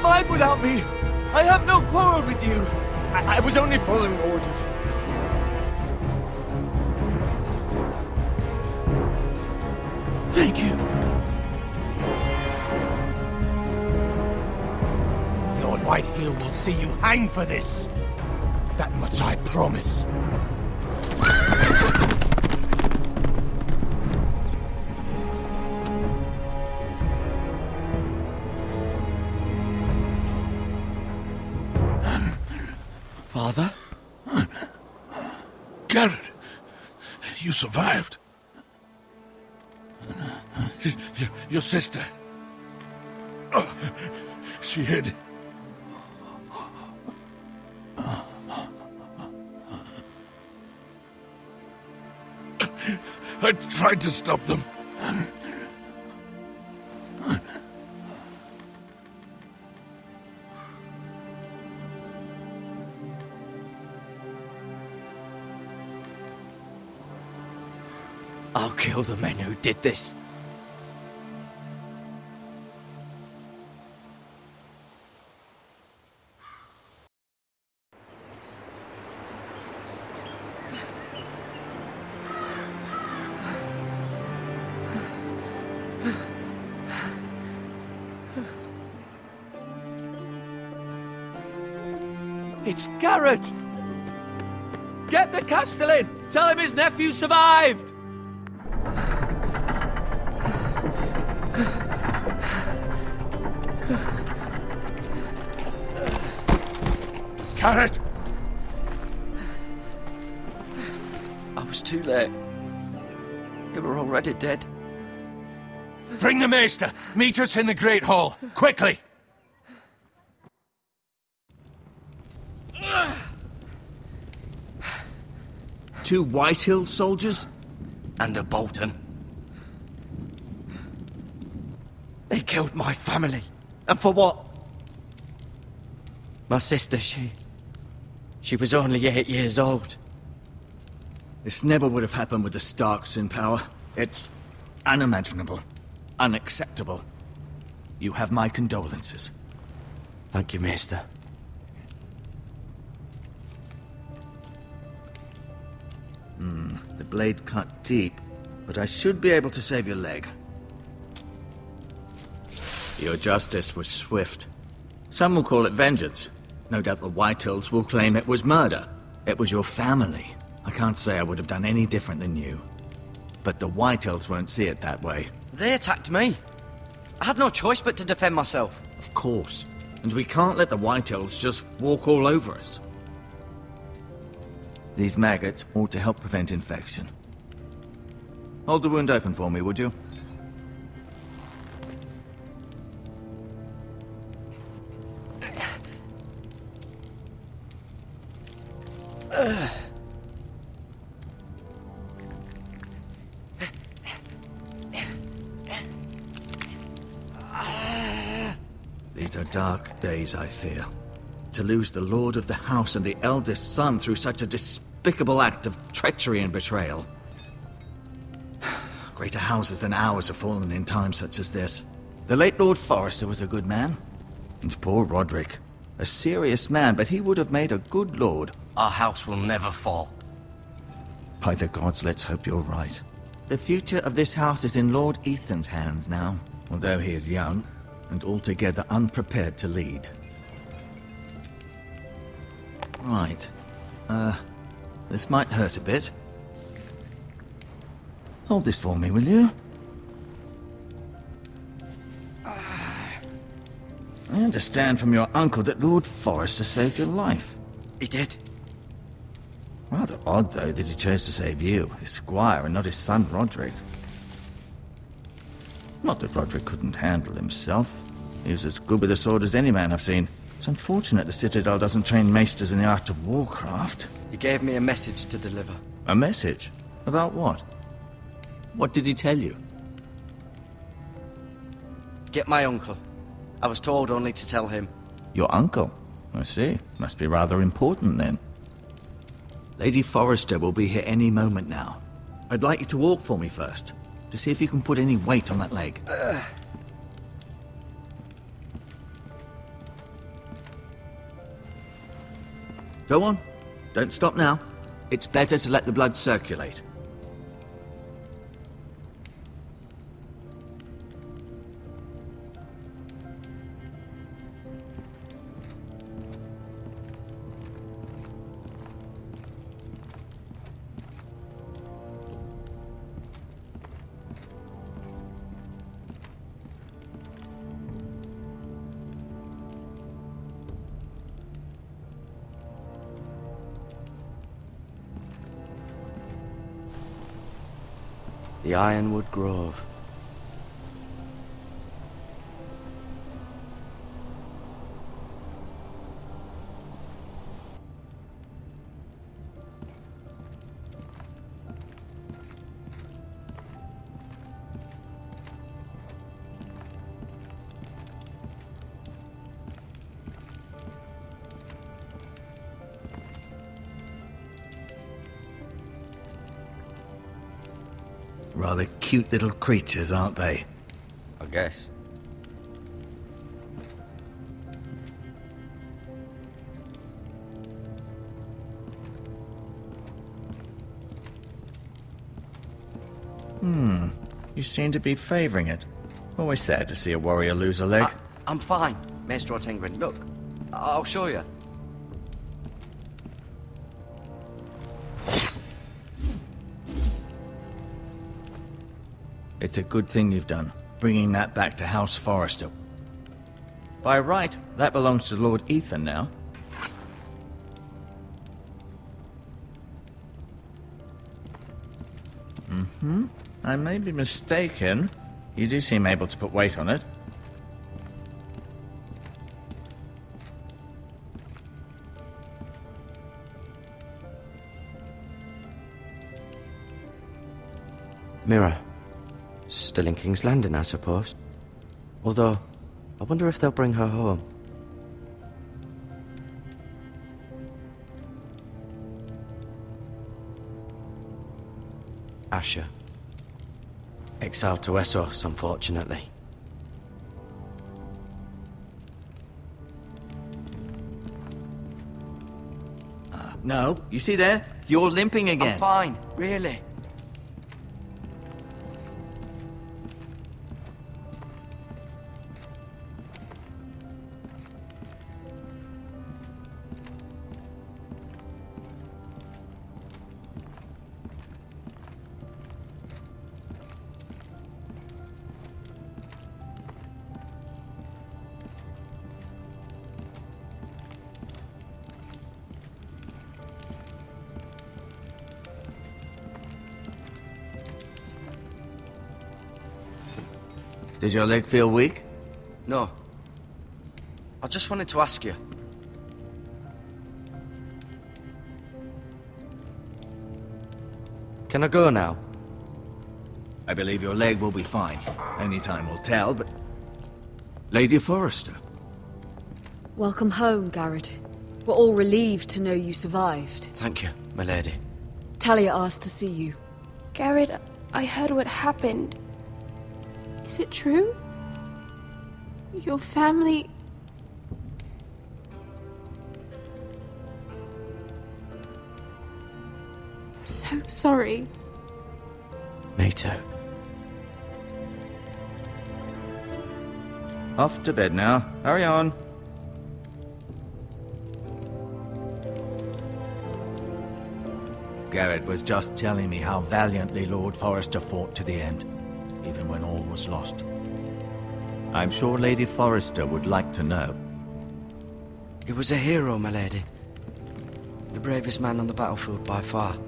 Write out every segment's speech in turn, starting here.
survive without me. I have no quarrel with you. I was only following orders. Thank you. Lord Whitehill will see you hang for this. That much I promise. Father? Garrett, you survived. Your sister. Oh, she hid. I tried to stop them. I'll kill the men who did this. It's Garrett! Get the Castellan! Tell him his nephew survived! Garrett! I was too late. They were already dead. Bring the Maester! Meet us in the Great Hall! Quickly! Two Whitehill soldiers? And a Bolton. They killed my family. And for what? My sister, she was only 8 years old. This never would have happened with the Starks in power. It's unimaginable. Unacceptable. You have my condolences. Thank you, Maester. The blade cut deep, but I should be able to save your leg. Your justice was swift. Some will call it vengeance. No doubt the Whitehills will claim it was murder. It was your family. I can't say I would have done any different than you. But the Whitehills won't see it that way. They attacked me. I had no choice but to defend myself. Of course. And we can't let the Whitehills just walk all over us. These maggots ought to help prevent infection. Hold the wound open for me, would you? These are dark days, I fear. To lose the lord of the house and the eldest son through such a despicable act of treachery and betrayal. Greater houses than ours have fallen in times such as this. The late Lord Forrester was a good man. And poor Roderick. A serious man, but he would have made a good lord. Our house will never fall. By the gods, let's hope you're right. The future of this house is in Lord Ethan's hands now, although he is young and altogether unprepared to lead. Right. This might hurt a bit. Hold this for me, will you? I understand from your uncle that Lord Forrester saved your life. He did. Rather odd, though, that he chose to save you, his squire, and not his son Roderick. Not that Roderick couldn't handle himself. He was as good with a sword as any man I've seen. It's unfortunate the Citadel doesn't train maesters in the art of warcraft. He gave me a message to deliver. A message? About what? What did he tell you? Get my uncle. I was told only to tell him. Your uncle? I see. Must be rather important, then. Lady Forrester will be here any moment now. I'd like you to walk for me first, to see if you can put any weight on that leg. Go on. Don't stop now. It's better to let the blood circulate. The Ironwood Grove. Rather cute little creatures, aren't they? I guess. You seem to be favouring it. Always sad to see a warrior lose a leg. I'm fine, Maestro Tengrin. Look, I'll show you. It's a good thing you've done, bringing that back to House Forrester. By right, that belongs to Lord Ethan now. I may be mistaken. You do seem able to put weight on it. Mirror. Still in King's Landing, I suppose. Although, I wonder if they'll bring her home. Asher. Exiled to Essos, unfortunately. No, you see there? You're limping again. I'm fine, really. Did your leg feel weak? No. I just wanted to ask you. Can I go now? I believe your leg will be fine. Only time will tell, but... Lady Forrester. Welcome home, Garrett. We're all relieved to know you survived. Thank you, my lady. Talia asked to see you. Garrett, I heard what happened. Is it true? Your family... I'm so sorry. Me too. Off to bed now. Hurry on. Garrett was just telling me how valiantly Lord Forrester fought to the end, even when all was lost. I'm sure Lady Forrester would like to know. He was a hero, my lady. The bravest man on the battlefield by far.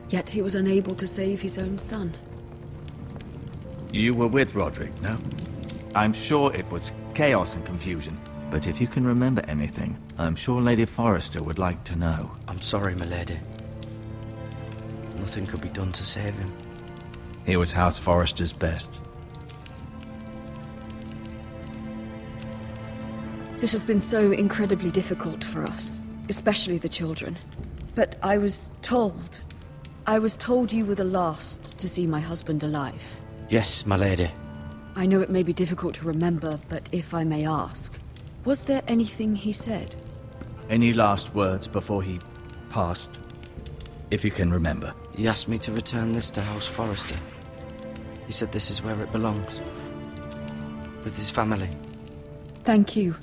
Yet he was unable to save his own son. You were with Roderick, no? I'm sure it was chaos and confusion, but if you can remember anything, I'm sure Lady Forrester would like to know. I'm sorry, my lady. Nothing could be done to save him. He was House Forrester's best. This has been so incredibly difficult for us, especially the children. But I was told you were the last to see my husband alive. Yes, my lady. I know it may be difficult to remember, but if I may ask, was there anything he said? Any last words before he passed? If you can remember. He asked me to return this to House Forrester. He said this is where it belongs. With his family. Thank you,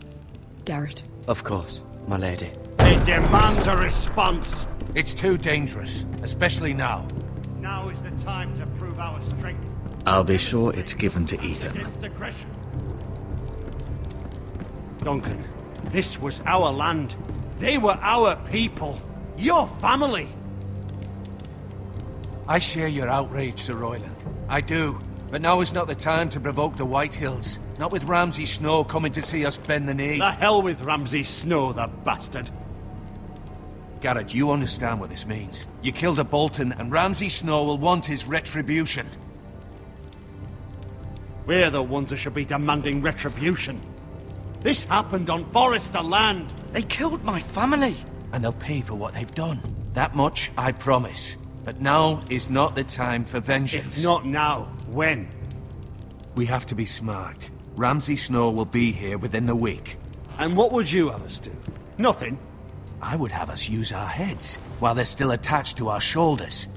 Garrett. Of course, my lady. It demands a response. It's too dangerous, especially now. Now is the time to prove our strength. I'll be sure it's given to Ethan. Against aggression. Duncan, this was our land. They were our people. Your family. I share your outrage, Sir Royland. I do. But now is not the time to provoke the Whitehills. Not with Ramsay Snow coming to see us bend the knee. The hell with Ramsay Snow, the bastard. Garrett, you understand what this means. You killed a Bolton, and Ramsay Snow will want his retribution. We're the ones that should be demanding retribution. This happened on Forrester land. They killed my family! And they'll pay for what they've done. That much, I promise. But now is not the time for vengeance. If not now, when? We have to be smart. Ramsay Snow will be here within the week. And what would you have us do? Nothing? I would have us use our heads, while they're still attached to our shoulders.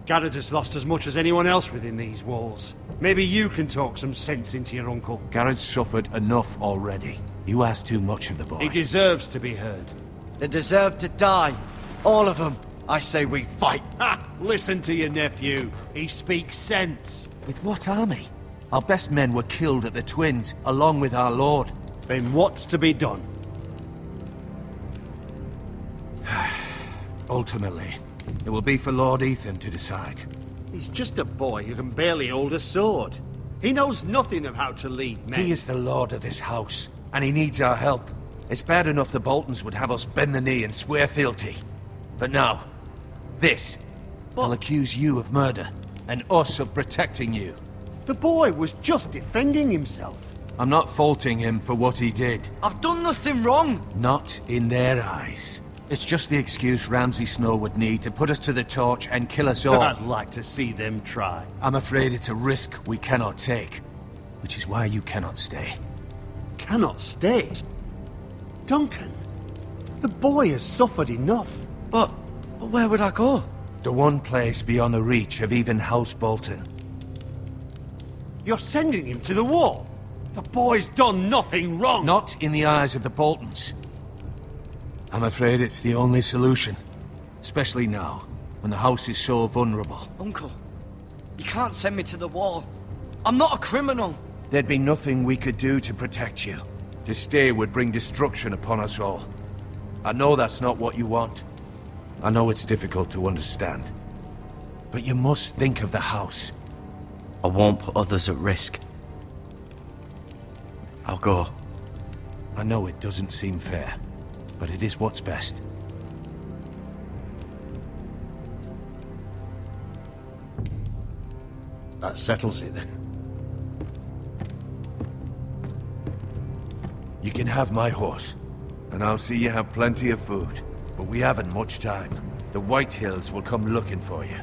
Garrett has lost as much as anyone else within these walls. Maybe you can talk some sense into your uncle. Garrett's suffered enough already. You ask too much of the boy. He deserves to be heard. They deserve to die. All of them. I say we fight. Ha! Listen to your nephew. He speaks sense. With what army? Our best men were killed at the Twins, along with our lord. Then what's to be done? Ultimately, it will be for Lord Ethan to decide. He's just a boy who can barely hold a sword. He knows nothing of how to lead men. He is the lord of this house, and he needs our help. It's bad enough the Boltons would have us bend the knee and swear fealty. But now, this. I'll accuse you of murder, and us of protecting you. The boy was just defending himself. I'm not faulting him for what he did. I've done nothing wrong! Not in their eyes. It's just the excuse Ramsay Snow would need to put us to the torch and kill us all. I'd like to see them try. I'm afraid it's a risk we cannot take, which is why you cannot stay. Cannot stay? Duncan, the boy has suffered enough. But where would I go? The one place beyond the reach of even House Bolton. You're sending him to the wall. The boy's done nothing wrong. Not in the eyes of the Boltons. I'm afraid it's the only solution. Especially now, when the house is so vulnerable. Uncle, you can't send me to the wall. I'm not a criminal. There'd be nothing we could do to protect you. To stay would bring destruction upon us all. I know that's not what you want. I know it's difficult to understand. But you must think of the house. I won't put others at risk. I'll go. I know it doesn't seem fair, but it is what's best. That settles it then. You can have my horse, and I'll see you have plenty of food. But we haven't much time. The Whitehills will come looking for you.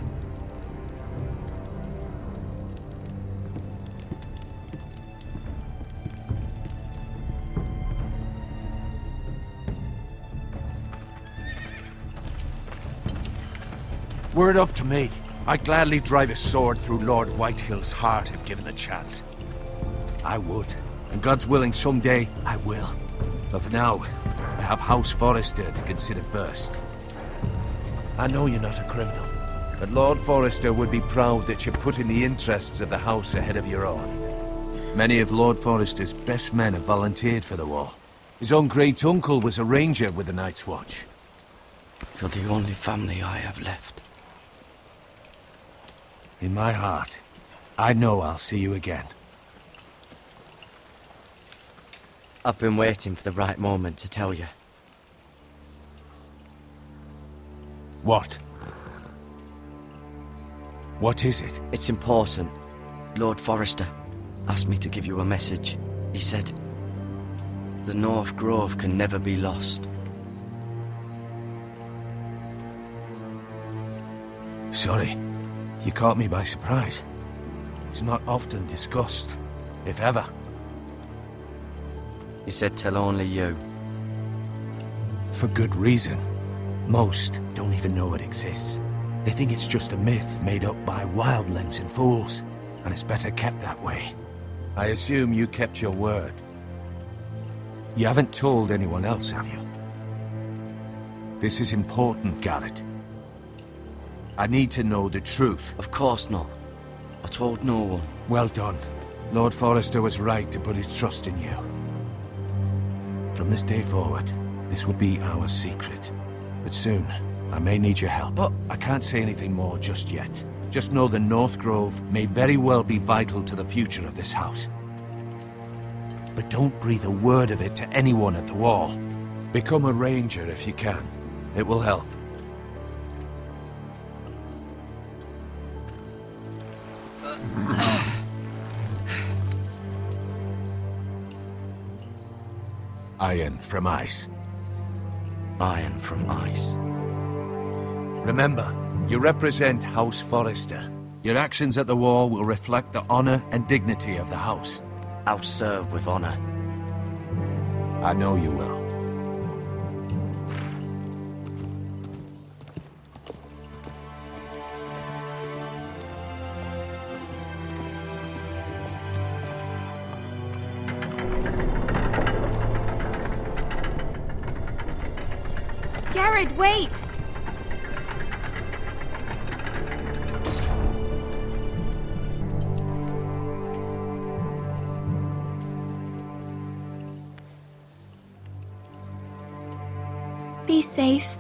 Were it up to me, I'd gladly drive a sword through Lord Whitehill's heart if given a chance. I would, and God's willing someday I will. But for now, I have House Forrester to consider first. I know you're not a criminal, but Lord Forrester would be proud that you're putting the interests of the house ahead of your own. Many of Lord Forrester's best men have volunteered for the war. His own great-uncle was a ranger with the Night's Watch. You're the only family I have left. In my heart, I know I'll see you again. I've been waiting for the right moment to tell you. What? What is it? It's important. Lord Forrester asked me to give you a message. He said, the North Grove can never be lost. Sorry, you caught me by surprise. It's not often discussed, if ever. He said tell only you. for good reason. Most don't even know it exists. They think it's just a myth made up by wildlings and fools, and it's better kept that way. I assume you kept your word. You haven't told anyone else, have you? This is important, Garrett. I need to know the truth. Of course not. I told no one. Well done. Lord Forrester was right to put his trust in you. From this day forward, this will be our secret. But soon, I may need your help. But I can't say anything more just yet. Just know the North Grove may very well be vital to the future of this house. But don't breathe a word of it to anyone at the Wall. Become a ranger if you can. It will help. Iron from ice. Iron from ice. Remember, you represent House Forrester. Your actions at the Wall will reflect the honor and dignity of the house. I'll serve with honor. I know you will. Garrett, wait! Be safe.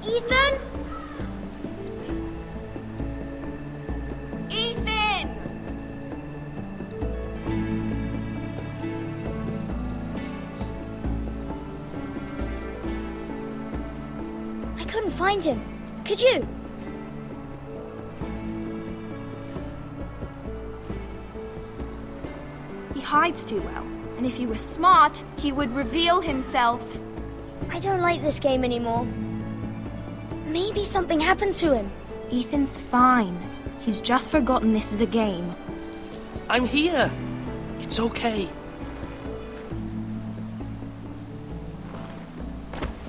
Ethan? Ethan! I couldn't find him. Could you? He hides too well, and if he were smart, he would reveal himself. I don't like this game anymore. Maybe something happened to him. Ethan's fine. He's just forgotten this is a game. I'm here. It's okay.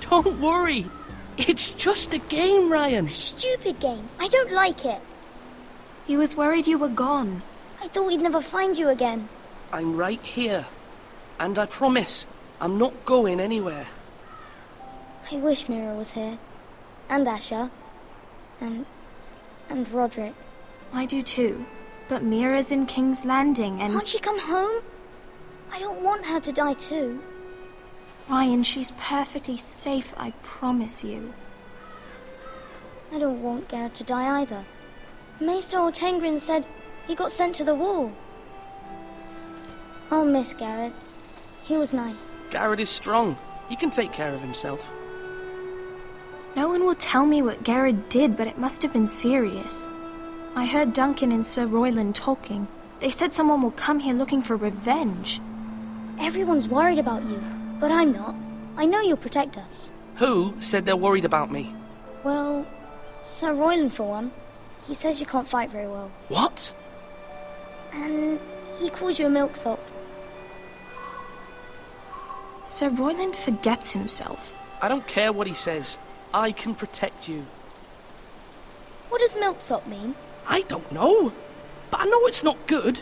Don't worry. It's just a game, Ryan. Stupid game. I don't like it. He was worried you were gone. I thought we'd never find you again. I'm right here. And I promise, I'm not going anywhere. I wish Mira was here. And Asher. And Roderick. I do too. But Mira's in King's Landing and... Can't she come home? I don't want her to die too. Ryan, she's perfectly safe, I promise you. I don't want Garrett to die either. Maester Ortengrin said he got sent to the Wall. I'll miss Garrett. He was nice. Garrett is strong. He can take care of himself. No one will tell me what Garrett did, but it must have been serious. I heard Duncan and Sir Royland talking. They said someone will come here looking for revenge. Everyone's worried about you, but I'm not. I know you'll protect us. Who said they're worried about me? Well, Sir Royland for one. He says you can't fight very well. What? And he calls you a milksop. Sir Royland forgets himself. I don't care what he says. I can protect you. What does milksop mean? I don't know. But I know it's not good.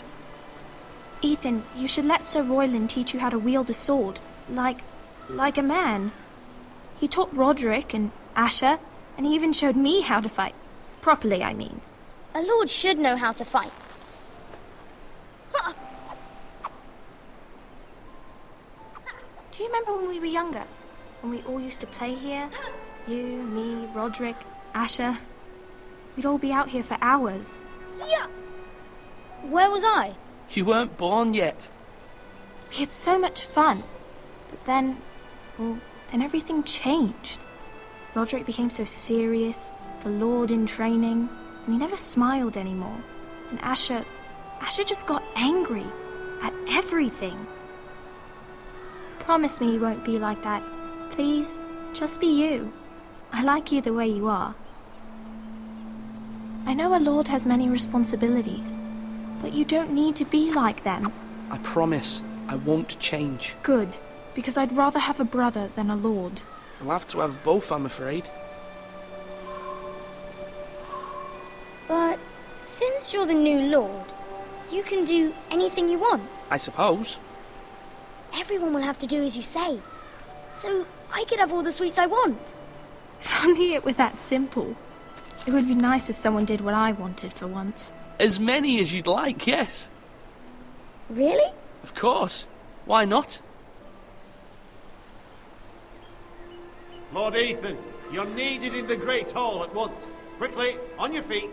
Ethan, you should let Sir Royland teach you how to wield a sword. Like a man. He taught Roderick and Asher, and he even showed me how to fight. Properly, I mean. A lord should know how to fight. Do you remember when we were younger? When we all used to play here? You, me, Roderick, Asher. We'd all be out here for hours. Yeah. Where was I? You weren't born yet. We had so much fun. But then everything changed. Roderick became so serious, the Lord in training, and he never smiled anymore. And Asher just got angry at everything. Promise me you won't be like that. Please, just be you. I like you the way you are. I know a lord has many responsibilities, but you don't need to be like them. I promise I won't change. Good, because I'd rather have a brother than a lord. I'll have to have both, I'm afraid. But since you're the new lord, you can do anything you want. I suppose. Everyone will have to do as you say. So I could have all the sweets I want. If only it were that simple. It would be nice if someone did what I wanted for once. As many as you'd like, yes. Really? Of course. Why not? Lord Ethan, you're needed in the Great Hall at once. Quickly, on your feet.